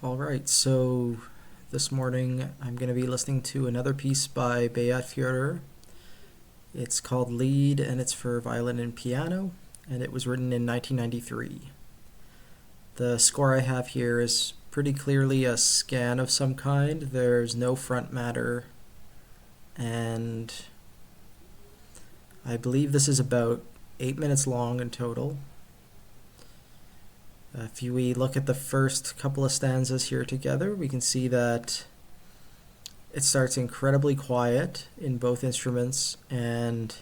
Alright, so this morning I'm going to be listening to another piece by Violin. It's called Lied and it's for violin and piano, and it was written in 1993. The score I have here is pretty clearly a scan of some kind. There's no front matter, and I believe this is about 8 minutes long in total. If we look at the first couple of stanzas here together, we can see that it starts incredibly quiet in both instruments, and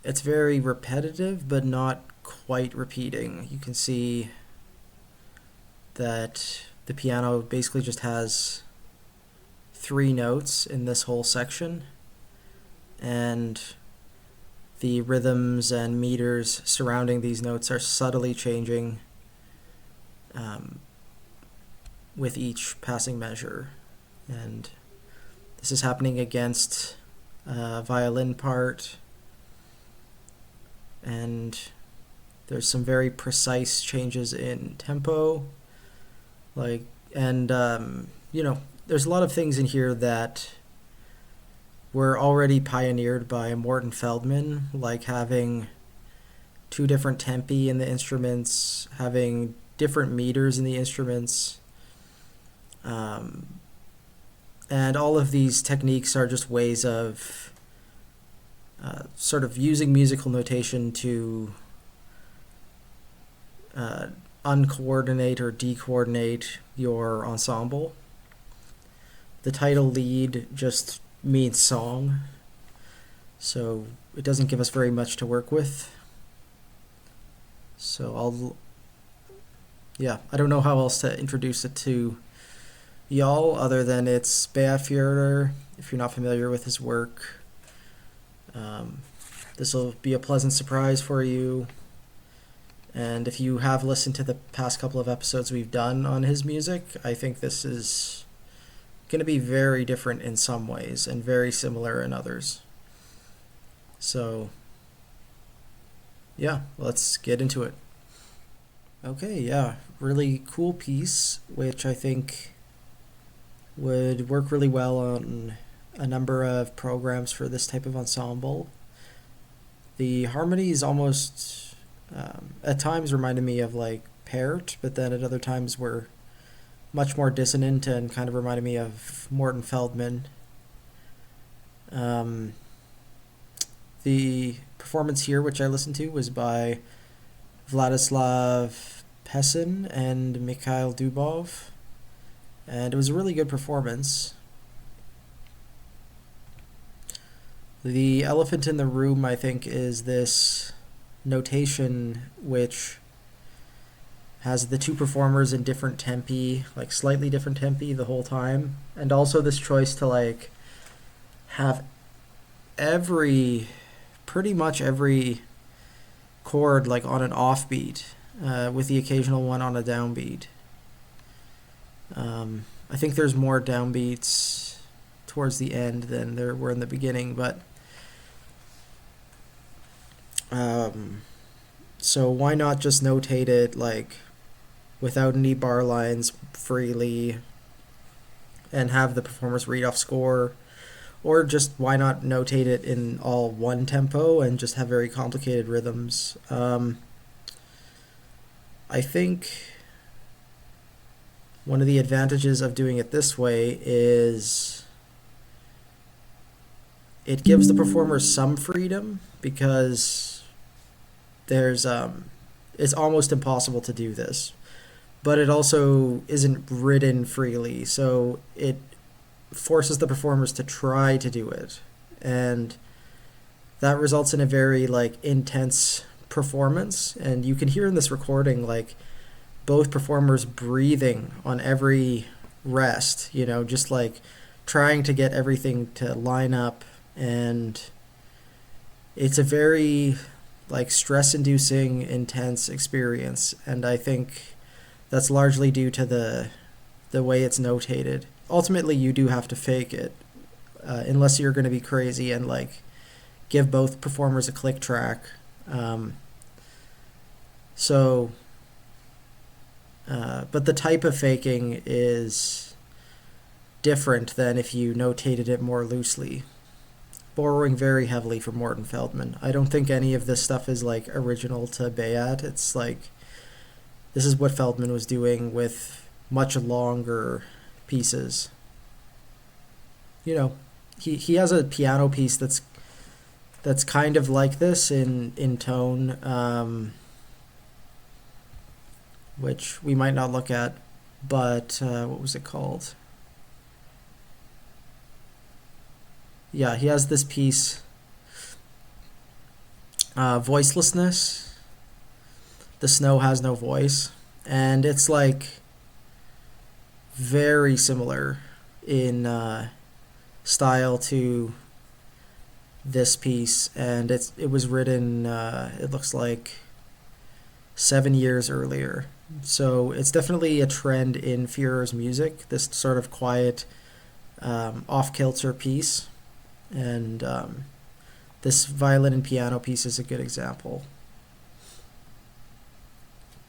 it's very repetitive but not quite repeating. You can see that the piano basically just has 3 notes in this whole section, and the rhythms and meters surrounding these notes are subtly changing with each passing measure. And this is happening against a violin part, and there's some very precise changes in tempo, there's a lot of things in here that were already pioneered by Morton Feldman, like having 2 different tempi in the instruments, having different meters in the instruments, and all of these techniques are just ways of sort of using musical notation to uncoordinate or decoordinate your ensemble. The title Lied just means song, so it doesn't give us very much to work with. So I don't know how else to introduce it to y'all other than it's Violin. If you're not familiar with his work, this will be a pleasant surprise for you. And if you have listened to the past couple of episodes we've done on his music, I think this is going to be very different in some ways and very similar in others. So, yeah, let's get into it. Okay, yeah, really cool piece, which I think would work really well on a number of programs for this type of ensemble. The harmonies almost, at times, reminded me of like Pärt, but then at other times were much more dissonant and kind of reminded me of Morton Feldman. The performance here, which I listened to, was by Vladislav Pesin and Mikhail Dubov, and it was a really good performance. The elephant in the room, I think, is this notation which has the 2 performers in different tempi, like slightly different tempi the whole time, and also this choice to like have pretty much every chord like on an offbeat, with the occasional one on a downbeat. I think there's more downbeats towards the end than there were in the beginning, but so why not just notate it like without any bar lines freely and have the performers read off score, or just why not notate it in all one tempo and just have very complicated rhythms. I think one of the advantages of doing it this way is it gives the performers some freedom, because it's almost impossible to do this, but it also isn't written freely, so it forces the performers to try to do it, and that results in a very like intense performance. And you can hear in this recording like both performers breathing on every rest, just like trying to get everything to line up, and it's a very like stress-inducing, intense experience, and I think that's largely due to the way it's notated. Ultimately, you do have to fake it, unless you're going to be crazy and like give both performers a click track. So But the type of faking is different than if you notated it more loosely, borrowing very heavily from Morton Feldman. I don't think any of this stuff is like original to Bayat. It's like this is what Feldman was doing with much longer pieces. You know, he has a piano piece that's kind of like this in tone, which we might not look at, but what was it called? Yeah, he has this piece, Voicelessness. The Snow Has No Voice. And it's like very similar in style to this piece. And it was written, it looks like 7 years earlier. So it's definitely a trend in Führer's music, this sort of quiet, off-kilter piece. And this violin and piano piece is a good example.